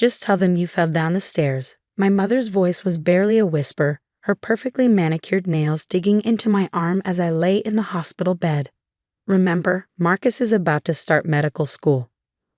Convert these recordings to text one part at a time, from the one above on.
Just tell them you fell down the stairs. My mother's voice was barely a whisper, her perfectly manicured nails digging into my arm as I lay in the hospital bed. Remember, Marcus is about to start medical school.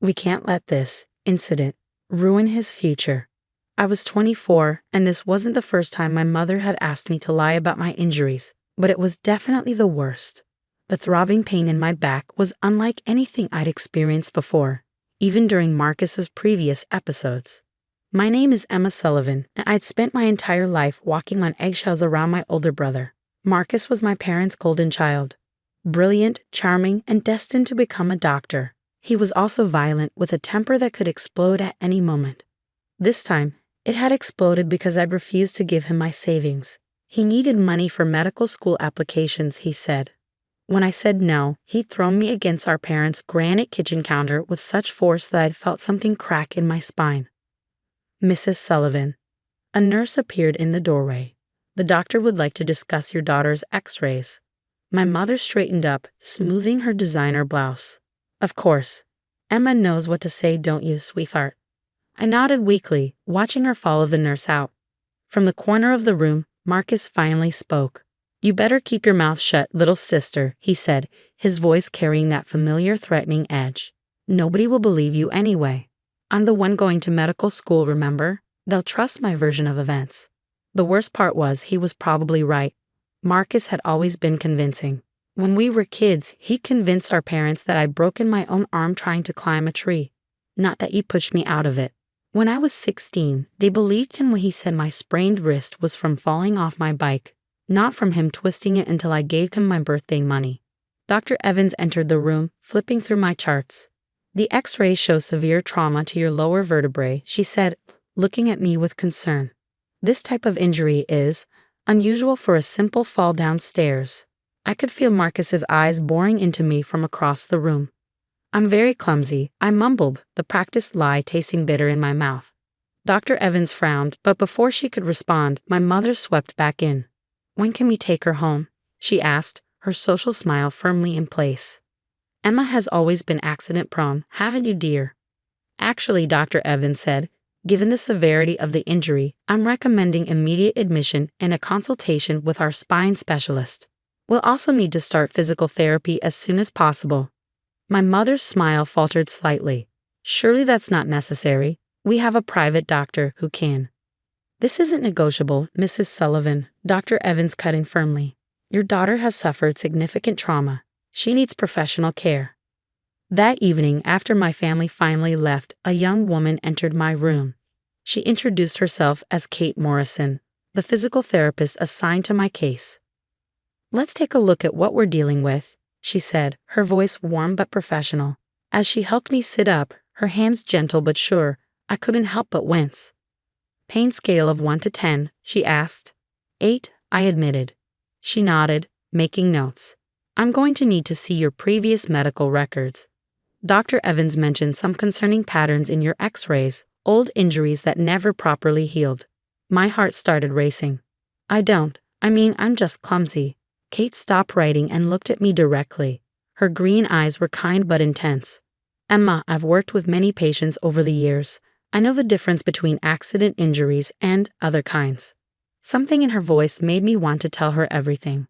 We can't let this incident ruin his future. I was 24, and this wasn't the first time my mother had asked me to lie about my injuries, but it was definitely the worst. The throbbing pain in my back was unlike anything I'd experienced before, even during Marcus's previous episodes. My name is Emma Sullivan, and I'd spent my entire life walking on eggshells around my older brother. Marcus was my parents' golden child. Brilliant, charming, and destined to become a doctor. He was also violent, with a temper that could explode at any moment. This time, it had exploded because I'd refused to give him my savings. He needed money for medical school applications, he said. When I said no, he'd thrown me against our parents' granite kitchen counter with such force that I'd felt something crack in my spine. Mrs. Sullivan. A nurse appeared in the doorway. The doctor would like to discuss your daughter's x-rays. My mother straightened up, smoothing her designer blouse. Of course. Emma knows what to say, don't you, sweetheart? I nodded weakly, watching her follow the nurse out. From the corner of the room, Marcus finally spoke. You better keep your mouth shut, little sister, he said, his voice carrying that familiar threatening edge. Nobody will believe you anyway. I'm the one going to medical school, remember? They'll trust my version of events. The worst part was he was probably right. Marcus had always been convincing. When we were kids, he convinced our parents that I'd broken my own arm trying to climb a tree, not that he pushed me out of it. When I was 16, they believed him when he said my sprained wrist was from falling off my bike, not from him twisting it until I gave him my birthday money. Dr. Evans entered the room, flipping through my charts. The x-rays show severe trauma to your lower vertebrae, she said, looking at me with concern. This type of injury is unusual for a simple fall downstairs. I could feel Marcus's eyes boring into me from across the room. I'm very clumsy, I mumbled, the practiced lie tasting bitter in my mouth. Dr. Evans frowned, but before she could respond, my mother swept back in. When can we take her home? She asked, her social smile firmly in place. Emma has always been accident-prone, haven't you, dear? Actually, Dr. Evans said, given the severity of the injury, I'm recommending immediate admission and a consultation with our spine specialist. We'll also need to start physical therapy as soon as possible. My mother's smile faltered slightly. Surely that's not necessary. We have a private doctor who can. This isn't negotiable, Mrs. Sullivan, Dr. Evans cut in firmly. Your daughter has suffered significant trauma. She needs professional care. That evening, after my family finally left, a young woman entered my room. She introduced herself as Kate Morrison, the physical therapist assigned to my case. Let's take a look at what we're dealing with, she said, her voice warm but professional. As she helped me sit up, her hands gentle but sure, I couldn't help but wince. Pain scale of 1 to 10, she asked. 8, I admitted. She nodded, making notes. I'm going to need to see your previous medical records. Dr. Evans mentioned some concerning patterns in your x-rays, old injuries that never properly healed. My heart started racing. I'm just clumsy. Kate stopped writing and looked at me directly. Her green eyes were kind but intense. Emma, I've worked with many patients over the years. I know the difference between accident injuries and other kinds. Something in her voice made me want to tell her everything.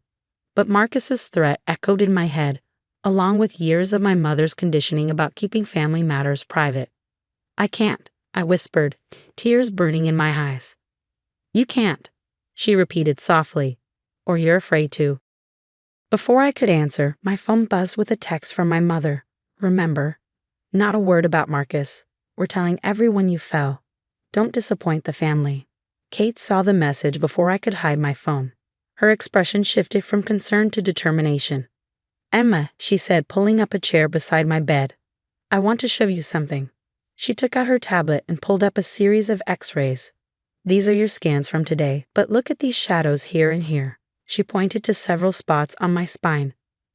But Marcus's threat echoed in my head, along with years of my mother's conditioning about keeping family matters private. I can't, I whispered, tears burning in my eyes. You can't, she repeated softly, or you're afraid to. Before I could answer, my phone buzzed with a text from my mother. Remember, not a word about Marcus. We're telling everyone you fell. Don't disappoint the family. Kate saw the message before I could hide my phone. Her expression shifted from concern to determination. Emma, she said, pulling up a chair beside my bed. I want to show you something. She took out her tablet and pulled up a series of x-rays. These are your scans from today, but look at these shadows here and here. She pointed to several spots on my spine.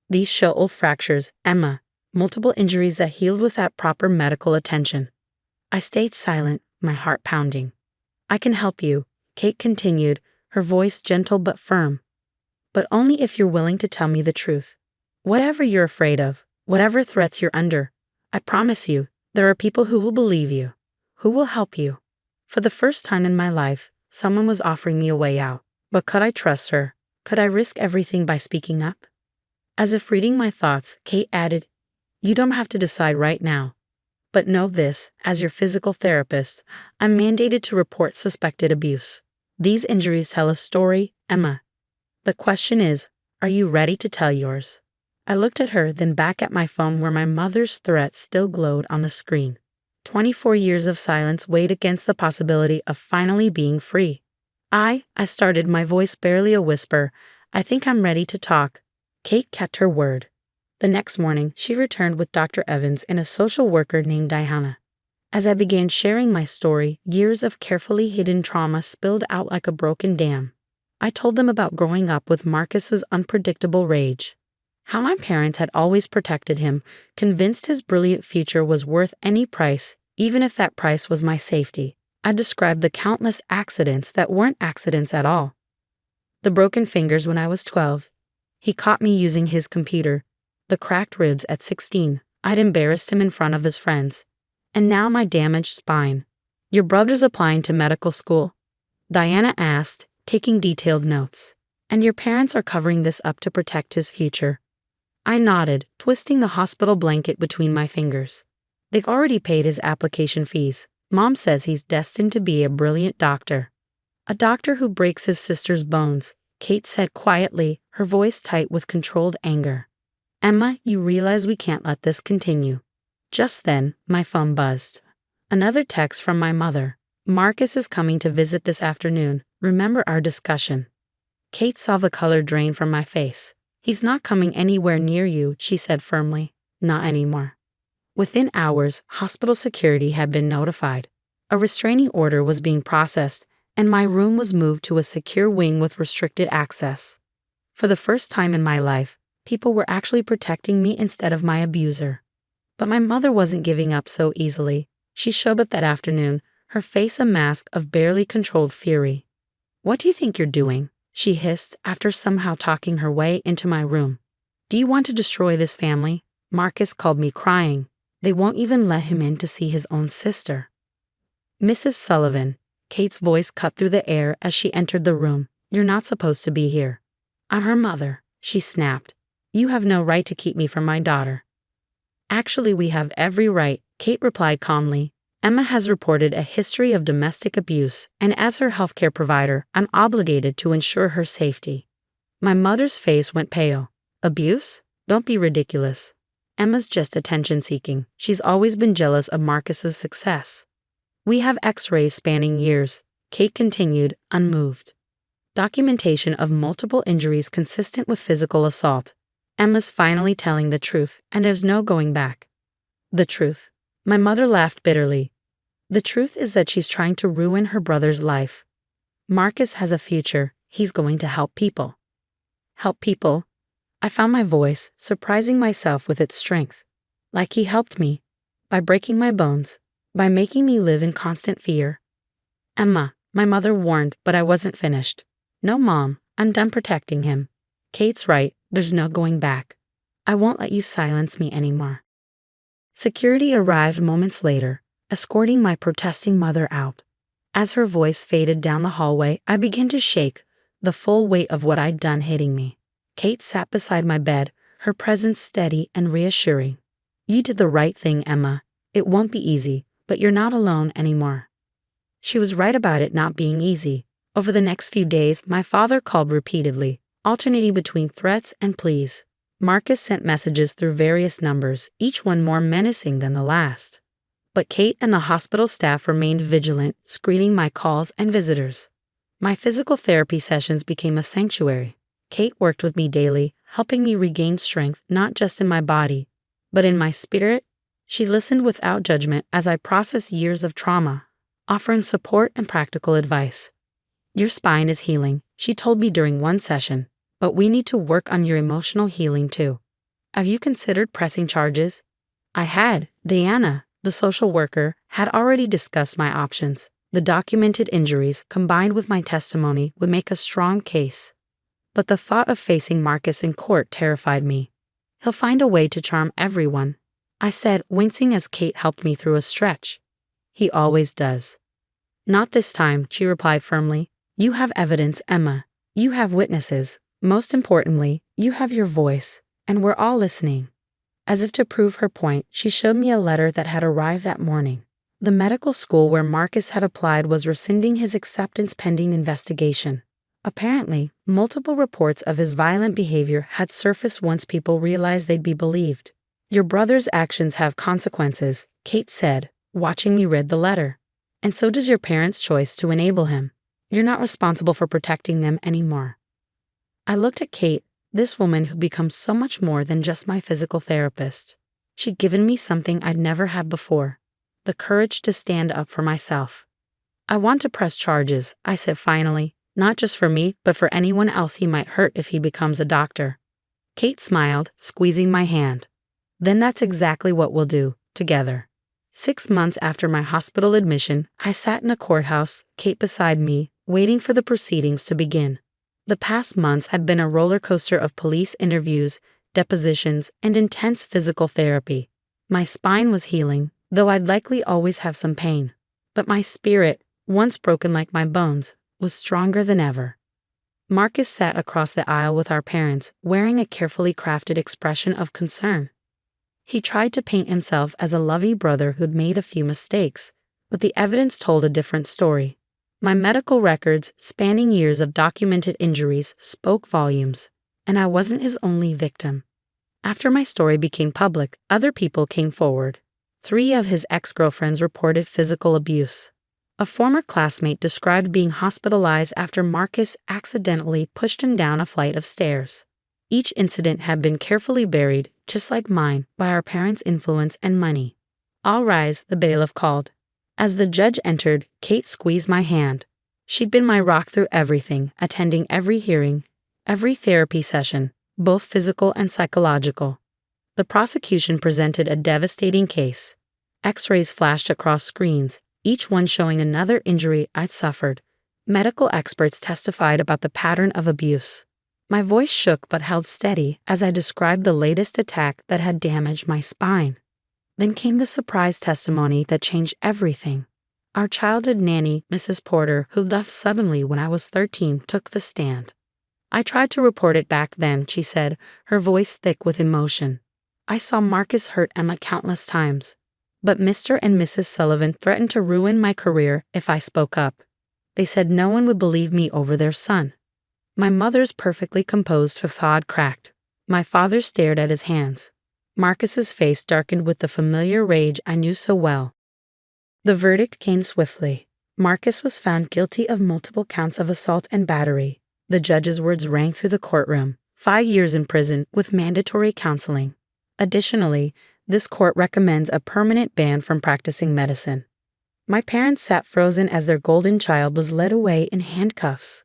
These show old fractures, Emma, multiple injuries that healed without proper medical attention. I stayed silent, my heart pounding. I can help you, Kate continued, her voice gentle but firm. But only if you're willing to tell me the truth. Whatever you're afraid of, whatever threats you're under, I promise you, there are people who will believe you. Who will help you? For the first time in my life, someone was offering me a way out. But could I trust her? Could I risk everything by speaking up? As if reading my thoughts, Kate added, "You don't have to decide right now. But know this, as your physical therapist, I'm mandated to report suspected abuse. These injuries tell a story, Emma. The question is, are you ready to tell yours?" I looked at her, then back at my phone where my mother's threat still glowed on the screen. 24 years of silence weighed against the possibility of finally being free. I started, my voice barely a whisper. "I think I'm ready to talk." Kate kept her word. The next morning, she returned with Dr. Evans and a social worker named Diana. As I began sharing my story, years of carefully hidden trauma spilled out like a broken dam. I told them about growing up with Marcus's unpredictable rage, how my parents had always protected him, convinced his brilliant future was worth any price, even if that price was my safety. I described the countless accidents that weren't accidents at all. The broken fingers when I was 12. He caught me using his computer. The cracked ribs at 16. I'd embarrassed him in front of his friends. And now my damaged spine. "Your brother's applying to medical school?" Diana asked, taking detailed notes. "And your parents are covering this up to protect his future?" I nodded, twisting the hospital blanket between my fingers. "They've already paid his application fees. Mom says he's destined to be a brilliant doctor." "A doctor who breaks his sister's bones," Kate said quietly, her voice tight with controlled anger. "Emma, you realize we can't let this continue." Just then, my phone buzzed. Another text from my mother. "Marcus is coming to visit this afternoon. Remember our discussion." Kate saw the color drain from my face. "He's not coming anywhere near you," she said firmly. "Not anymore." Within hours, hospital security had been notified. A restraining order was being processed, and my room was moved to a secure wing with restricted access. For the first time in my life, people were actually protecting me instead of my abuser. But my mother wasn't giving up so easily. She showed up that afternoon, her face a mask of barely controlled fury. "What do you think you're doing?" she hissed after somehow talking her way into my room. "Do you want to destroy this family?" Marcus called me crying. "They won't even let him in to see his own sister." "Mrs. Sullivan," Kate's voice cut through the air as she entered the room. "You're not supposed to be here." "I'm her mother," she snapped. "You have no right to keep me from my daughter." "Actually, we have every right," Kate replied calmly. "Emma has reported a history of domestic abuse, and as her healthcare provider, I'm obligated to ensure her safety." My mother's face went pale. "Abuse? Don't be ridiculous. Emma's just attention-seeking. She's always been jealous of Marcus's success." "We have x-rays spanning years," Kate continued, unmoved. "Documentation of multiple injuries consistent with physical assault. Emma's finally telling the truth, and there's no going back." "The truth?" My mother laughed bitterly. "The truth is that she's trying to ruin her brother's life. Marcus has a future. He's going to help people." "Help people?" I found my voice, surprising myself with its strength. "Like he helped me? By breaking my bones? By making me live in constant fear?" "Emma," my mother warned, but I wasn't finished. "No, Mom, I'm done protecting him. Kate's right, there's no going back. I won't let you silence me anymore." Security arrived moments later, escorting my protesting mother out. As her voice faded down the hallway, I began to shake, the full weight of what I'd done hitting me. Kate sat beside my bed, her presence steady and reassuring. "You did the right thing, Emma. It won't be easy, but you're not alone anymore." She was right about it not being easy. Over the next few days, my father called repeatedly, alternating between threats and pleas. Marcus sent messages through various numbers, each one more menacing than the last. But Kate and the hospital staff remained vigilant, screening my calls and visitors. My physical therapy sessions became a sanctuary. Kate worked with me daily, helping me regain strength not just in my body, but in my spirit. She listened without judgment as I processed years of trauma, offering support and practical advice. "Your spine is healing," she told me during one session, "but we need to work on your emotional healing too. Have you considered pressing charges?" I had. Diana, the social worker, had already discussed my options. The documented injuries, combined with my testimony, would make a strong case. But the thought of facing Marcus in court terrified me. "He'll find a way to charm everyone," I said, wincing as Kate helped me through a stretch. He always does. Not this time, she replied firmly. You have evidence, Emma. You have witnesses. Most importantly, you have your voice, and we're all listening. As if to prove her point, she showed me a letter that had arrived that morning. The medical school where Marcus had applied was rescinding his acceptance pending investigation. Apparently, multiple reports of his violent behavior had surfaced once people realized they'd be believed. Your brother's actions have consequences, Kate said, watching me read the letter. And so does your parents' choice to enable him. You're not responsible for protecting them anymore. I looked at Kate, this woman who becomes so much more than just my physical therapist. She'd given me something I'd never had before, the courage to stand up for myself. I want to press charges, I said finally, not just for me, but for anyone else he might hurt if he becomes a doctor. Kate smiled, squeezing my hand. Then that's exactly what we'll do, together. 6 months after my hospital admission, I sat in a courthouse, Kate beside me, waiting for the proceedings to begin. The past months had been a roller coaster of police interviews, depositions, and intense physical therapy. My spine was healing, though I'd likely always have some pain. But my spirit, once broken like my bones, was stronger than ever. Marcus sat across the aisle with our parents, wearing a carefully crafted expression of concern. He tried to paint himself as a loving brother who'd made a few mistakes, but the evidence told a different story. My medical records, spanning years of documented injuries, spoke volumes, and I wasn't his only victim. After my story became public, other people came forward. 3 of his ex-girlfriends reported physical abuse. A former classmate described being hospitalized after Marcus accidentally pushed him down a flight of stairs. Each incident had been carefully buried, just like mine, by our parents' influence and money. All rise, the bailiff called. As the judge entered, Kate squeezed my hand. She'd been my rock through everything, attending every hearing, every therapy session, both physical and psychological. The prosecution presented a devastating case. X-rays flashed across screens, each one showing another injury I'd suffered. Medical experts testified about the pattern of abuse. My voice shook but held steady as I described the latest attack that had damaged my spine. Then came the surprise testimony that changed everything. Our childhood nanny, Mrs. Porter, who left suddenly when I was 13, took the stand. I tried to report it back then, she said, her voice thick with emotion. I saw Marcus hurt Emma countless times. But Mr. and Mrs. Sullivan threatened to ruin my career if I spoke up. They said no one would believe me over their son. My mother's perfectly composed facade cracked. My father stared at his hands. Marcus's face darkened with the familiar rage I knew so well. The verdict came swiftly. Marcus was found guilty of multiple counts of assault and battery. The judge's words rang through the courtroom. 5 years in prison with mandatory counseling. Additionally, this court recommends a permanent ban from practicing medicine. My parents sat frozen as their golden child was led away in handcuffs.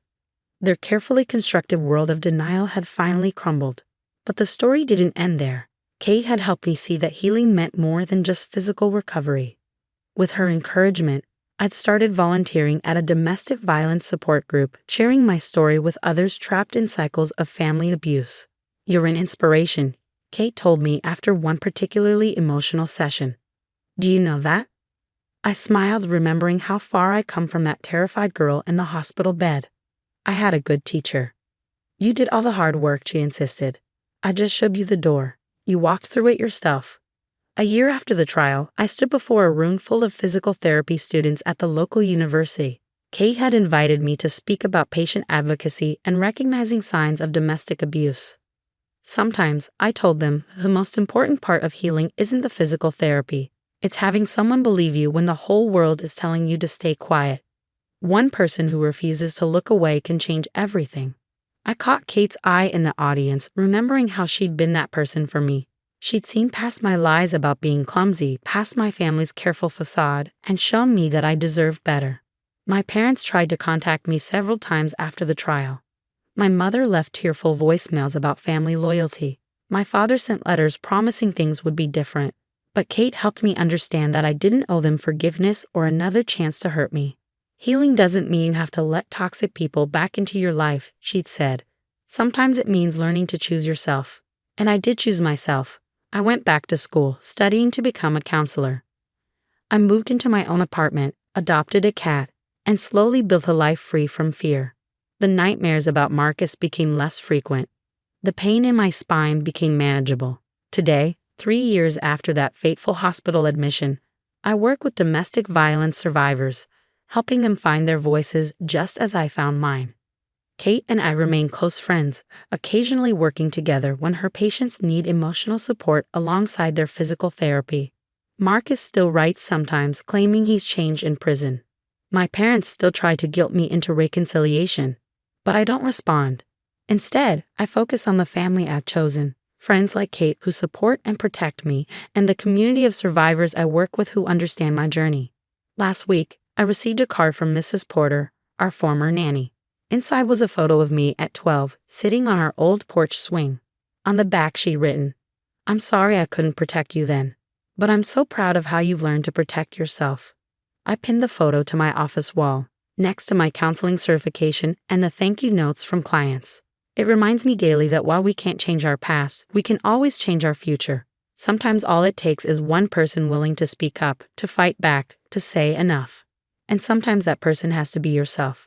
Their carefully constructed world of denial had finally crumbled. But the story didn't end there. Kate had helped me see that healing meant more than just physical recovery. With her encouragement, I'd started volunteering at a domestic violence support group, sharing my story with others trapped in cycles of family abuse. You're an inspiration, Kate told me after one particularly emotional session. Do you know that? I smiled, remembering how far I'd come from that terrified girl in the hospital bed. I had a good teacher. You did all the hard work, she insisted. I just showed you the door. You walked through it yourself. A year after the trial, I stood before a room full of physical therapy students at the local university. Kate had invited me to speak about patient advocacy and recognizing signs of domestic abuse. Sometimes, I told them, the most important part of healing isn't the physical therapy. It's having someone believe you when the whole world is telling you to stay quiet. One person who refuses to look away can change everything. I caught Kate's eye in the audience, remembering how she'd been that person for me. She'd seen past my lies about being clumsy, past my family's careful facade, and shown me that I deserved better. My parents tried to contact me several times after the trial. My mother left tearful voicemails about family loyalty. My father sent letters promising things would be different. But Kate helped me understand that I didn't owe them forgiveness or another chance to hurt me. Healing doesn't mean you have to let toxic people back into your life, she'd said. Sometimes it means learning to choose yourself. And I did choose myself. I went back to school, studying to become a counselor. I moved into my own apartment, adopted a cat, and slowly built a life free from fear. The nightmares about Marcus became less frequent. The pain in my spine became manageable. Today, 3 years after that fateful hospital admission, I work with domestic violence survivors, helping them find their voices just as I found mine. Kate and I remain close friends, occasionally working together when her patients need emotional support alongside their physical therapy. Marcus still writes sometimes, claiming he's changed in prison. My parents still try to guilt me into reconciliation, but I don't respond. Instead, I focus on the family I've chosen, friends like Kate who support and protect me, and the community of survivors I work with who understand my journey. Last week, I received a card from Mrs. Porter, our former nanny. Inside was a photo of me at 12, sitting on our old porch swing. On the back she'd written, "I'm sorry I couldn't protect you then, but I'm so proud of how you've learned to protect yourself." I pinned the photo to my office wall, next to my counseling certification and the thank you notes from clients. It reminds me daily that while we can't change our past, we can always change our future. Sometimes all it takes is one person willing to speak up, to fight back, to say enough. And sometimes that person has to be yourself.